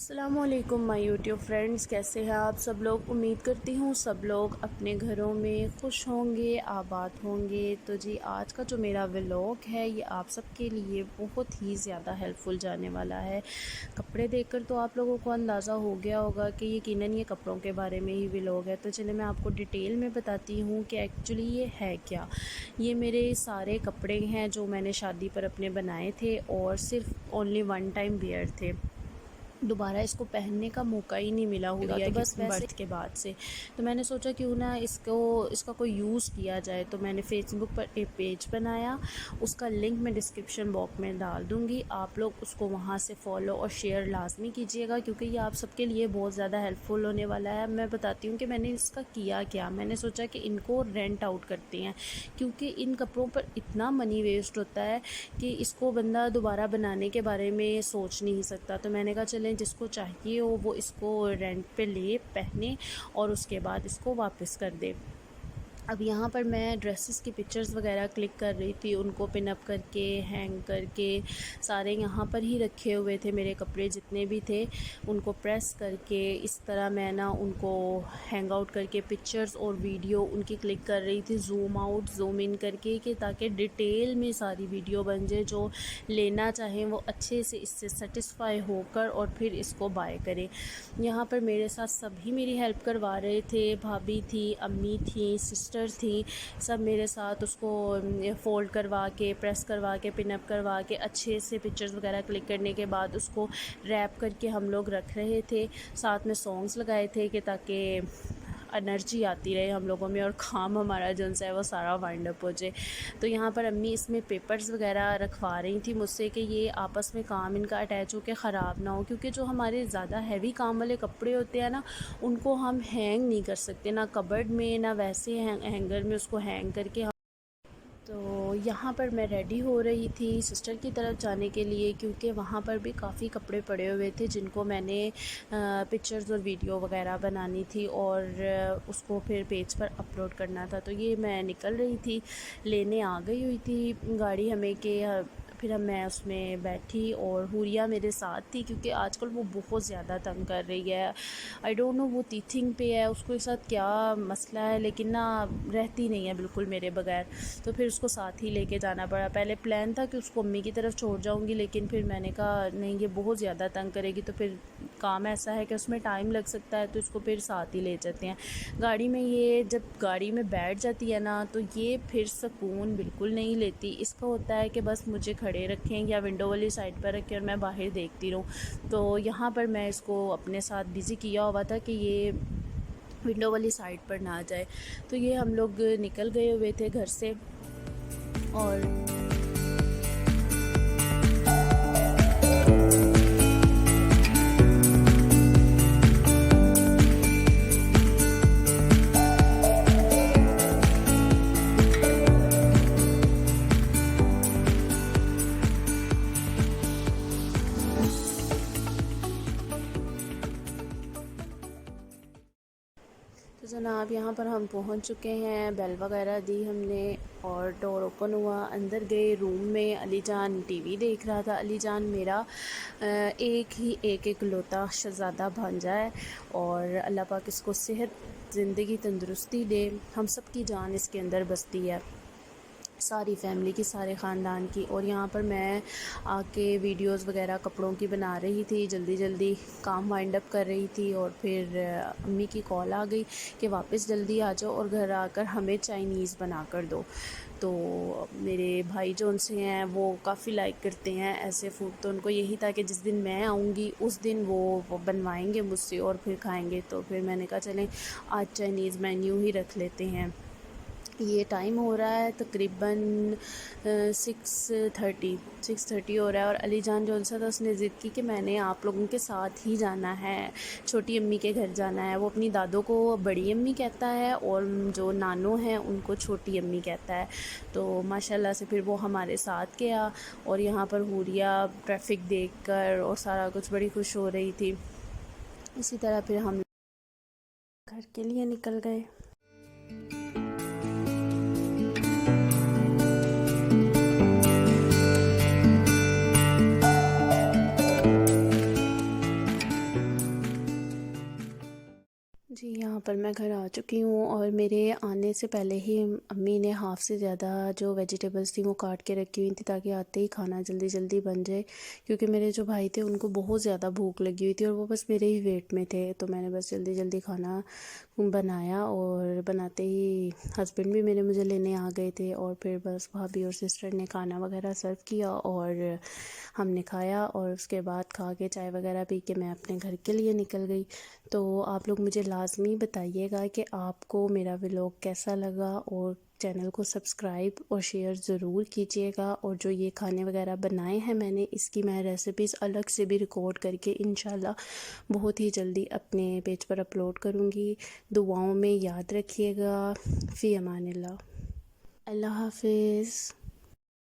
अस्सलामुअलैकुम my YouTube friends, कैसे हैं आप सब लोग। उम्मीद करती हूँ सब लोग अपने घरों में खुश होंगे, आबाद होंगे। तो जी आज का जो मेरा व्लॉग है ये आप सबके लिए बहुत ही ज़्यादा हेल्पफुल जाने वाला है। कपड़े देखकर तो आप लोगों को अंदाज़ा हो गया होगा कि यकीनन ये कपड़ों के बारे में ही व्लॉग है। तो चलिए मैं आपको डिटेल में बताती हूँ कि एक्चुअली ये है क्या। ये मेरे सारे कपड़े हैं जो मैंने शादी पर अपने बनाए थे और सिर्फ ओनली वन टाइम वेयर थे। दोबारा इसको पहनने का मौका ही नहीं मिला होगा, तो बस बर्थ के बाद से तो मैंने सोचा क्यों ना इसका कोई यूज़ किया जाए। तो मैंने फेसबुक पर एक पेज बनाया, उसका लिंक मैं डिस्क्रिप्शन बॉक्स में डाल दूँगी। आप लोग उसको वहाँ से फॉलो और शेयर लाजमी कीजिएगा क्योंकि ये आप सबके लिए बहुत ज़्यादा हेल्पफुल होने वाला है। मैं बताती हूँ कि मैंने इसका किया क्या। मैंने सोचा कि इनको रेंट आउट करते हैं क्योंकि इन कपड़ों पर इतना मनी वेस्ट होता है कि इसको बंदा दोबारा बनाने के बारे में सोच नहीं सकता। तो मैंने कहा चलें जिसको चाहिए हो वो इसको रेंट पे ले, पहने और उसके बाद इसको वापस कर दे। अब यहाँ पर मैं ड्रेसेस की पिक्चर्स वगैरह क्लिक कर रही थी, उनको पिन अप करके हैंग करके सारे यहाँ पर ही रखे हुए थे। मेरे कपड़े जितने भी थे उनको प्रेस करके इस तरह मैं ना उनको हैंग आउट करके पिक्चर्स और वीडियो उनकी क्लिक कर रही थी, ज़ूम आउट ज़ूम इन करके कि ताकि डिटेल में सारी वीडियो बन जाए। जो लेना चाहें वो अच्छे से इससे सेटिस्फाई होकर और फिर इसको बाय करें। यहाँ पर मेरे साथ सभी मेरी हेल्प करवा रहे थे, भाभी थी, अम्मी थी, सिस्टर थी, सब मेरे साथ उसको फ़ोल्ड करवा के, प्रेस करवा के, पिनअप करवा के अच्छे से पिक्चर्स वगैरह क्लिक करने के बाद उसको रैप करके हम लोग रख रहे थे। साथ में सॉन्ग्स लगाए थे कि ताकि एनर्जी आती रहे हम लोगों में और काम हमारा जो है वो सारा वाइंड अप हो जाए। तो यहाँ पर अम्मी इसमें पेपर्स वगैरह रखवा रही थी मुझसे कि ये आपस में काम इनका अटैच होकर ख़राब ना हो, क्योंकि जो हमारे ज़्यादा हैवी काम वाले कपड़े होते हैं ना उनको हम हैंग नहीं कर सकते, ना कबर्ड में ना वैसे हैंगर में उसको हैंग करके। तो यहाँ पर मैं रेडी हो रही थी सिस्टर की तरफ जाने के लिए क्योंकि वहाँ पर भी काफ़ी कपड़े पड़े हुए थे जिनको मैंने पिक्चर्स और वीडियो वगैरह बनानी थी और उसको फिर पेज पर अपलोड करना था। तो ये मैं निकल रही थी, लेने आ गई हुई थी गाड़ी हमें कि फिर मैं उसमें बैठी और हुरिया मेरे साथ थी क्योंकि आजकल वो बहुत ज़्यादा तंग कर रही है। आई डोंट नो वो टीथिंग पे है, उसके साथ क्या मसला है, लेकिन ना रहती नहीं है बिल्कुल मेरे बगैर। तो फिर उसको साथ ही लेके जाना पड़ा। पहले प्लान था कि उसको अम्मी की तरफ छोड़ जाऊंगी, लेकिन फिर मैंने कहा नहीं ये बहुत ज़्यादा तंग करेगी, तो फिर काम ऐसा है कि उसमें टाइम लग सकता है, तो इसको फिर साथ ही ले जाते हैं गाड़ी में। ये जब गाड़ी में बैठ जाती है ना तो ये फिर सुकून बिल्कुल नहीं लेती। इसका होता है कि बस मुझे खड़े रखें या विंडो वाली साइड पर रखें और मैं बाहर देखती रहूँ। तो यहाँ पर मैं इसको अपने साथ बिज़ी किया हुआ था कि ये विंडो वाली साइड पर ना जाए। तो ये हम लोग निकल गए हुए थे घर से और तो जनाब यहाँ पर हम पहुँच चुके हैं। बेल वगैरह दी हमने और डोर ओपन हुआ, अंदर गए। रूम में अली जान टीवी देख रहा था। अली जान मेरा एक इकलौता शहज़ादा भांजा है और अल्लाह पाक इसको सेहत, ज़िंदगी, तंदुरुस्ती दे। हम सब की जान इसके अंदर बसती है, सारी फैमिली की, सारे ख़ानदान की। और यहाँ पर मैं आके वीडियोस वगैरह कपड़ों की बना रही थी, जल्दी जल्दी काम वाइंड अप कर रही थी। और फिर अम्मी की कॉल आ गई कि वापस जल्दी आ जाओ और घर आकर हमें चाइनीज़ बना कर दो। तो मेरे भाई जो उनसे हैं वो काफ़ी लाइक करते हैं ऐसे फ़ूड, तो उनको यही था कि जिस दिन मैं आऊँगी उस दिन वो बनवाएंगे मुझसे और फिर खाएंगे। तो फिर मैंने कहा चलें आज चाइनीज़ मेन्यू ही रख लेते हैं। ये टाइम हो रहा है तकरीबन 6:30 हो रहा है और अली जान जो सा था उसने ज़िद की कि मैंने आप लोगों के साथ ही जाना है, छोटी अम्मी के घर जाना है। वो अपनी दादों को बड़ी अम्मी कहता है और जो नानू हैं उनको छोटी अम्मी कहता है। तो माशाल्लाह से फिर वो हमारे साथ गया और यहाँ पर हुरिया ट्रैफिक देखकर और सारा कुछ बड़ी खुश हो रही थी। इसी तरह फिर हम घर के लिए निकल गए। पर मैं घर आ चुकी हूँ और मेरे आने से पहले ही अम्मी ने हाफ़ से ज़्यादा जो वेजिटेबल्स थी वो काट के रखी हुई थी ताकि आते ही खाना जल्दी जल्दी बन जाए, क्योंकि मेरे जो भाई थे उनको बहुत ज़्यादा भूख लगी हुई थी और वो बस मेरे ही वेट में थे। तो मैंने बस जल्दी जल्दी खाना बनाया और बनाते ही हस्बैंड भी मेरे मुझे लेने आ गए थे और फिर बस भाभी और सिस्टर ने खाना वगैरह सर्व किया और हमने खाया और उसके बाद खा के चाय वगैरह पी के मैं अपने घर के लिए निकल गई। तो आप लोग मुझे लाज़मी बताइएगा कि आपको मेरा व्लॉग कैसा लगा और चैनल को सब्सक्राइब और शेयर ज़रूर कीजिएगा। और जो ये खाने वगैरह बनाए हैं मैंने, इसकी मैं रेसिपीज़ अलग से भी रिकॉर्ड करके इंशाल्लाह बहुत ही जल्दी अपने पेज पर अपलोड करूँगी। दुआओं में याद रखिएगा। फ़ी अमानिल्लाह। अल्लाह हाफिज़।